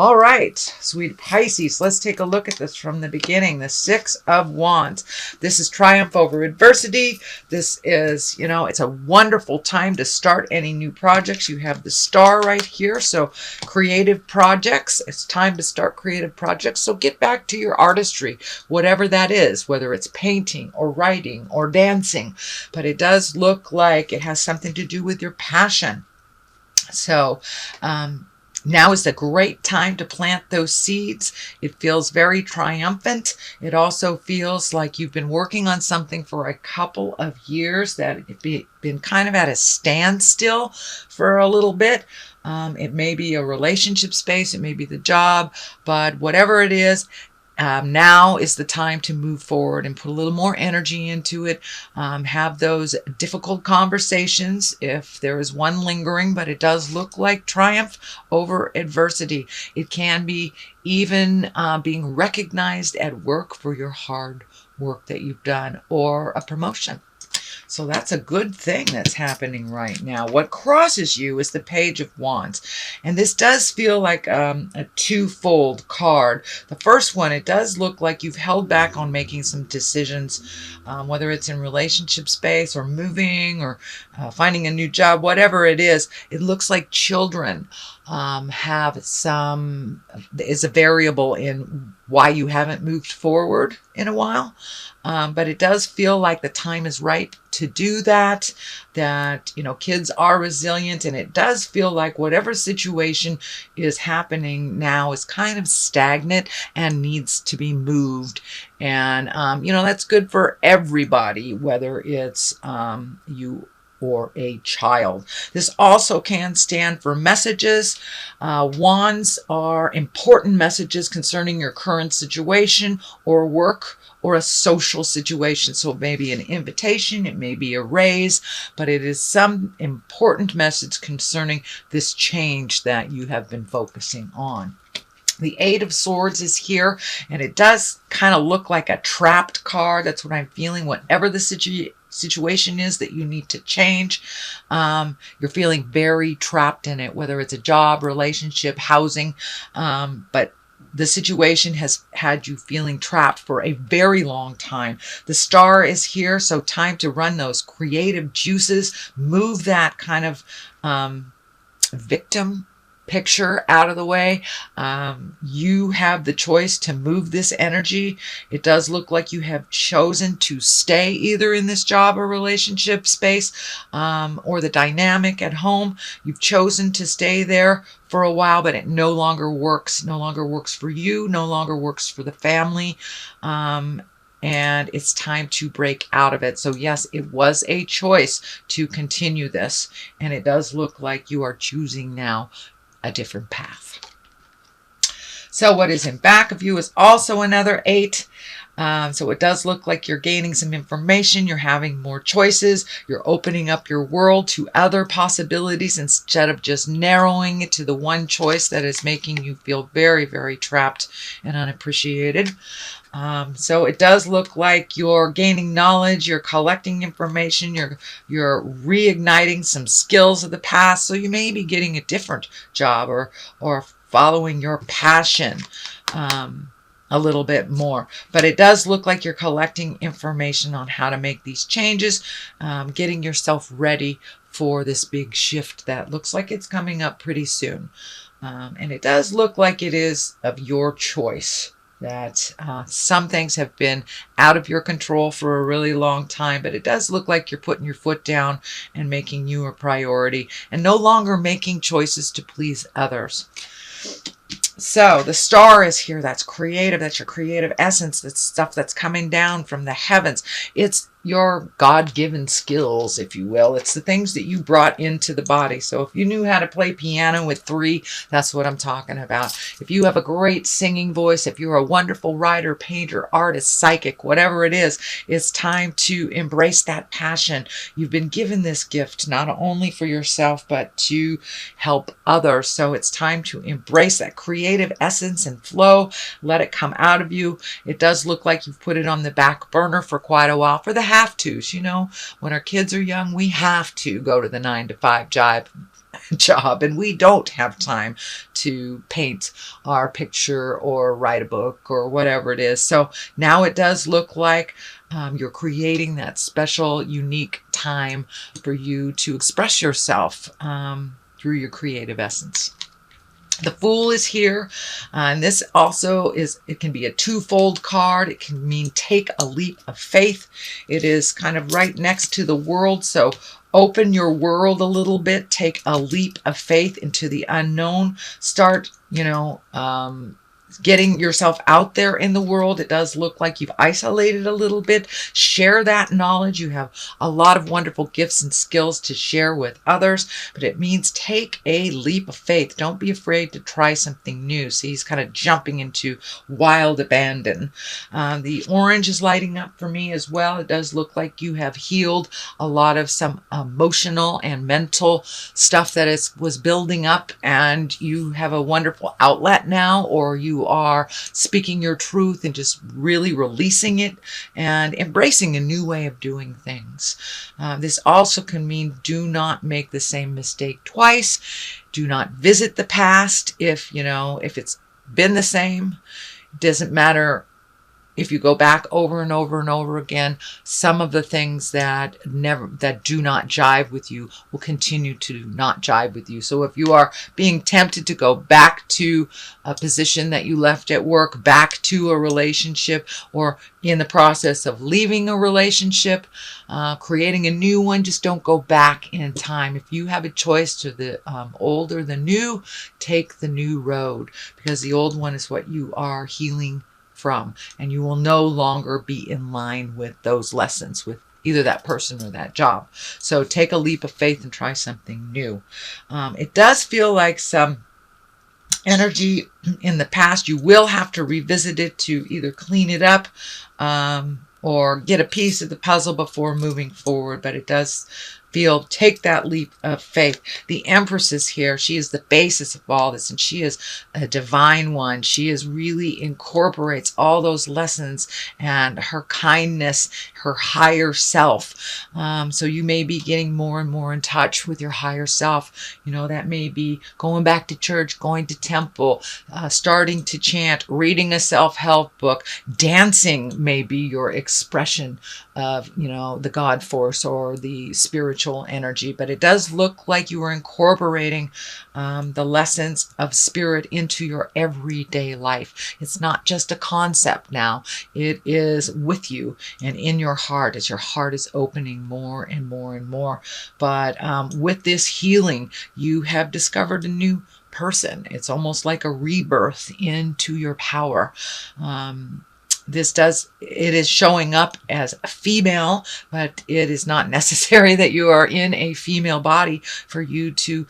All right, sweet Pisces, let's take a look at this from the beginning. The Six of Wands. This is triumph over adversity. This is, it's a wonderful time to start any new projects. You have the star right here, so creative projects. It's time to start creative projects. So get back to your artistry, whatever that is, whether it's painting or writing or dancing. But it does look like it has something to do with your passion. So, now is the great time to plant those seeds. It feels very triumphant. It also feels like you've been working on something for a couple of years, that it's been kind of at a standstill for a little bit. It may be a relationship space, it may be the job, but whatever it is, now is the time to move forward and put a little more energy into it. Have those difficult conversations if there is one lingering, but it does look like triumph over adversity. It can be even being recognized at work for your hard work that you've done, or a promotion. So that's a good thing that's happening right now. What crosses you is the Page of Wands. And this does feel like a twofold card. The first one, it does look like you've held back on making some decisions, whether it's in relationship space or moving or finding a new job, whatever it is. It looks like children is a variable in why you haven't moved forward in a while. But it does feel like the time is right to do that, kids are resilient, and it does feel like whatever situation is happening now is kind of stagnant and needs to be moved. And, that's good for everybody, whether it's you or a child. This also can stand for messages. Wands are important messages concerning your current situation or work or a social situation. So it may be an invitation, it may be a raise, but it is some important message concerning this change that you have been focusing on. The Eight of Swords is here, and it does kind of look like a trapped card. That's what I'm feeling. Whatever the situation is that you need to change, you're feeling very trapped in it, whether it's a job, relationship, housing, but the situation has had you feeling trapped for a very long time. The star is here, so time to run those creative juices, move that kind of victim picture out of the way. You have the choice to move this energy. It does look like you have chosen to stay either in this job or relationship space, or the dynamic at home. You've chosen to stay there for a while, but it no longer works for you, no longer works for the family. And it's time to break out of it. So yes, it was a choice to continue this, and it does look like you are choosing now a different path. So what is in back of you is also another 8. So it does look like you're gaining some information. You're having more choices. You're opening up your world to other possibilities instead of just narrowing it to the one choice that is making you feel very, very trapped and unappreciated. So it does look like you're gaining knowledge, you're collecting information, you're reigniting some skills of the past. So you may be getting a different job or following your passion a little bit more. But it does look like you're collecting information on how to make these changes, getting yourself ready for this big shift that looks like it's coming up pretty soon. And it does look like it is of your choice. That some things have been out of your control for a really long time, but it does look like you're putting your foot down and making you a priority and no longer making choices to please others. So the star is here. That's creative. That's your creative essence. That's stuff that's coming down from the heavens. It's your God-given skills, if you will. It's the things that you brought into the body. So if you knew how to play piano with 3, that's what I'm talking about. If you have a great singing voice, if you're a wonderful writer, painter, artist, psychic, whatever it is, it's time to embrace that passion. You've been given this gift not only for yourself, but to help others. So it's time to embrace that creative essence and flow. Let it come out of you. It does look like you've put it on the back burner for quite a while for the have-tos. When our kids are young, we have to go to the 9-to-5 job. job, and we don't have time to paint our picture or write a book or whatever it is. So now it does look like you're creating that special, unique time for you to express yourself through your creative essence. The Fool is here, and this also it can be a twofold card. It can mean take a leap of faith. It is kind of right next to the World, so open your world a little bit. Take a leap of faith into the unknown. Start, getting yourself out there in the world. It does look like you've isolated a little bit. Share that knowledge. You have a lot of wonderful gifts and skills to share with others, but it means take a leap of faith. Don't be afraid to try something new. See, he's kind of jumping into wild abandon. The orange is lighting up for me as well. It does look like you have healed a lot of some emotional and mental stuff that was building up, and you have a wonderful outlet now, or you are speaking your truth and just really releasing it and embracing a new way of doing things. This also can mean do not make the same mistake twice. Do not visit the past if it's been the same. It doesn't matter if you go back over and over and over again. Some of the things that do not jive with you will continue to not jive with you. So if you are being tempted to go back to a position that you left at work, back to a relationship, or in the process of leaving a relationship, creating a new one, just don't go back in time. If you have a choice to the old or the new, take the new road, because the old one is what you are healing from, and you will no longer be in line with those lessons with either that person or that job. So take a leap of faith and try something new. It does feel like some energy in the past. You will have to revisit it to either clean it up or get a piece of the puzzle before moving forward, but it does feel take that leap of faith. The Empress is here. She is the basis of all this, and she is a divine one. She really incorporates all those lessons and her kindness, her higher self. So you may be getting more and more in touch with your higher self. That may be going back to church, going to temple, starting to chant, reading a self-help book. Dancing may be your expression of, the God force or the spiritual energy, but it does look like you are incorporating the lessons of spirit into your everyday life. It's not just a concept now. It is with you and in your heart as your heart is opening more and more and more. But with this healing, you have discovered a new person. It's almost like a rebirth into your power. It is showing up as a female, but it is not necessary that you are in a female body for you to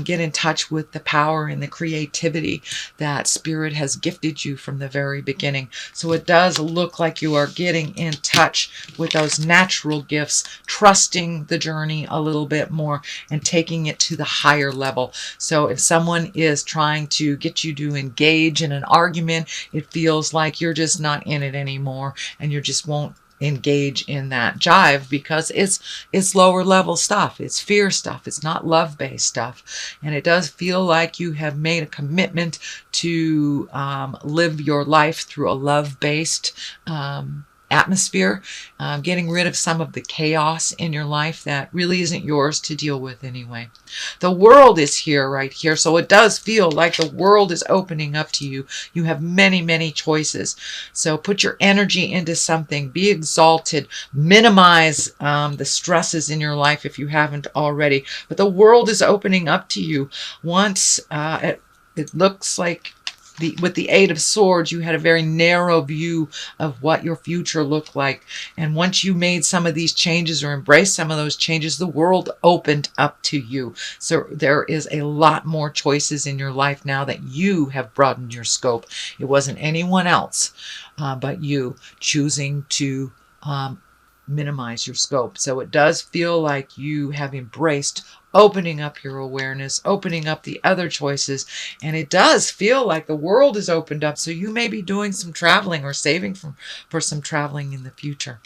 get in touch with the power and the creativity that spirit has gifted you from the very beginning. So it does look like you are getting in touch with those natural gifts, trusting the journey a little bit more and taking it to the higher level. So if someone is trying to get you to engage in an argument, it feels like you're just not in it anymore, and you just won't engage in that jive because it's lower level stuff. It's fear stuff. It's not love-based stuff. And it does feel like you have made a commitment to live your life through a love-based atmosphere, getting rid of some of the chaos in your life that really isn't yours to deal with anyway. The World is here, right here. So it does feel like the world is opening up to you. You have many, many choices. So put your energy into something. Be exalted. Minimize the stresses in your life if you haven't already. But the world is opening up to you. Once it looks like with the Eight of Swords, you had a very narrow view of what your future looked like. And once you made some of these changes or embraced some of those changes, the world opened up to you. So there is a lot more choices in your life now that you have broadened your scope. It wasn't anyone else but you choosing to minimize your scope. So it does feel like you have embraced opening up your awareness, opening up the other choices, and it does feel like the world is opened up. So you may be doing some traveling or saving for some traveling in the future.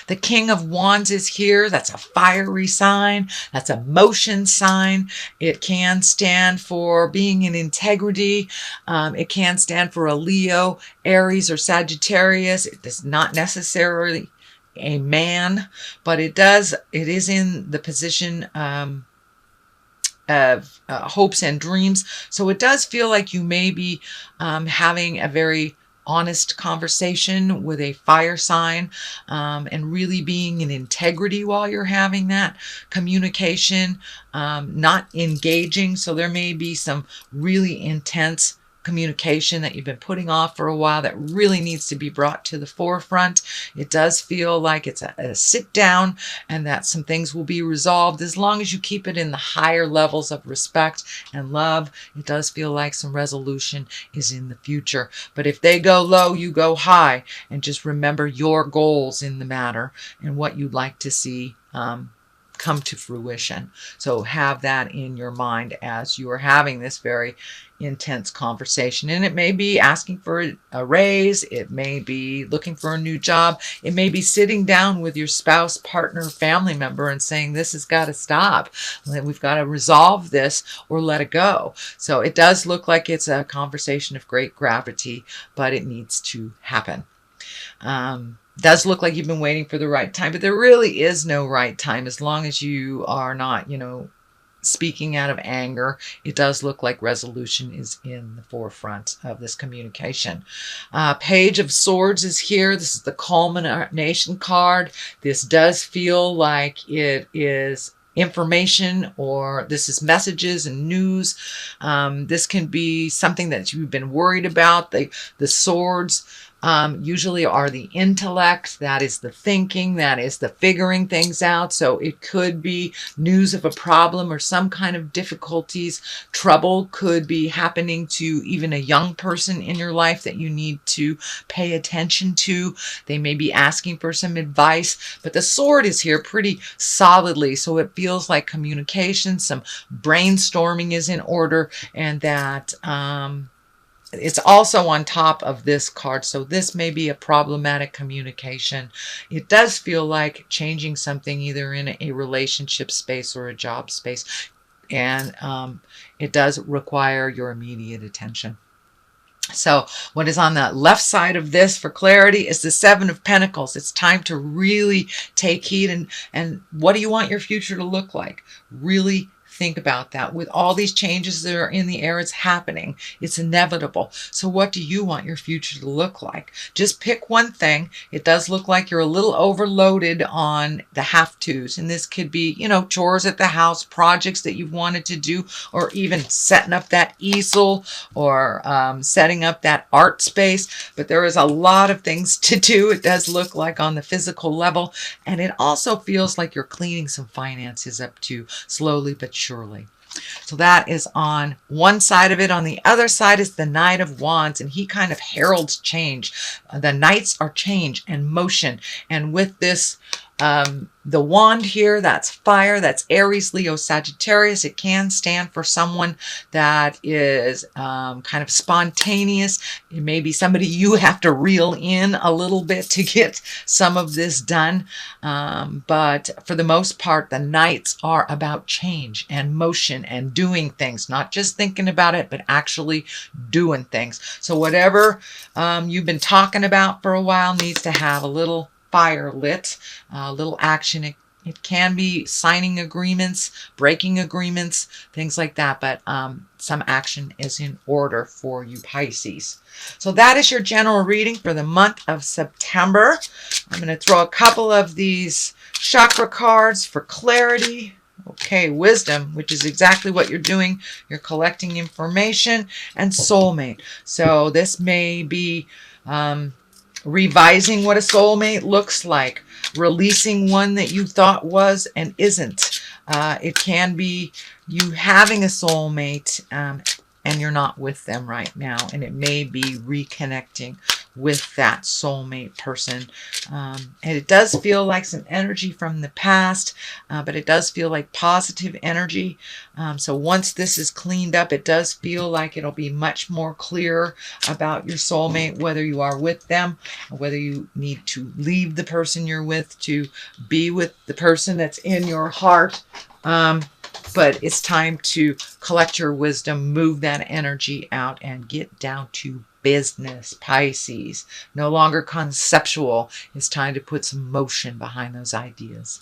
The King of Wands is here. That's a fiery sign. That's a motion sign. It can stand for being in integrity. It can stand for a Leo, Aries, or Sagittarius. It is not necessarily a man, but it is in the position of hopes and dreams. So it does feel like you may be having a very honest conversation with a fire sign, and really being in integrity while you're having that communication, not engaging. So there may be some really intense communication that you've been putting off for a while that really needs to be brought to the forefront. It does feel like it's a sit down, and that some things will be resolved as long as you keep it in the higher levels of respect and love. It does feel like some resolution is in the future. But if they go low, you go high, and just remember your goals in the matter and what you'd like to see come to fruition. So have that in your mind as you are having this very intense conversation. And it may be asking for a raise. It may be looking for a new job. It may be sitting down with your spouse, partner, family member and saying, this has got to stop. We've got to resolve this or let it go. So it does look like it's a conversation of great gravity, but it needs to happen. Does look like you've been waiting for the right time, but there really is no right time as long as you are not, speaking out of anger. It does look like resolution is in the forefront of this communication. Page of Swords is here. This is the culmination card. This does feel like it is information, or this is messages and news. This can be something that you've been worried about. The swords usually are the intellect, that is the thinking, that is the figuring things out. So it could be news of a problem or some kind of difficulties. Trouble could be happening to even a young person in your life that you need to pay attention to. They may be asking for some advice, but the sword is here pretty solidly. So it feels like communication, some brainstorming is in order, and that it's also on top of this card. So this may be a problematic communication. It does feel like changing something either in a relationship space or a job space. And it does require your immediate attention. So what is on the left side of this for clarity is the Seven of Pentacles. It's time to really take heed. And what do you want your future to look like? Really think about that. With all these changes that are in the air, it's happening. It's inevitable. So what do you want your future to look like? Just pick one thing. It does look like you're a little overloaded on the have-tos. And this could be, chores at the house, projects that you've wanted to do, or even setting up that easel, or setting up that art space. But there is a lot of things to do. It does look like on the physical level. And it also feels like you're cleaning some finances up too, slowly but surely. So that is on one side of it. On the other side is the Knight of Wands, and he kind of heralds change. The Knights are change and motion. And with this, the wand here, that's fire, that's Aries, Leo, Sagittarius. It can stand for someone that is kind of spontaneous. It may be somebody you have to reel in a little bit to get some of this done. But for the most part, the Knights are about change and motion and doing things, not just thinking about it, but actually doing things. So whatever you've been talking about for a while needs to have a little fire lit, a little action. It can be signing agreements, breaking agreements, things like that. But some action is in order for you Pisces. So that is your general reading for the month of September. I'm going to throw a couple of these chakra cards for clarity. Okay, wisdom, which is exactly what you're doing. You're collecting information, and soulmate. So this may be revising what a soulmate looks like, releasing one that you thought was and isn't. It can be you having a soulmate and you're not with them right now, and it may be reconnecting with that soulmate person. And it does feel like some energy from the past, but it does feel like positive energy. So once this is cleaned up, it does feel like it'll be much more clear about your soulmate, whether you are with them, or whether you need to leave the person you're with to be with the person that's in your heart. But it's time to collect your wisdom, move that energy out, and get down to business, Pisces. No longer conceptual. It's time to put some motion behind those ideas.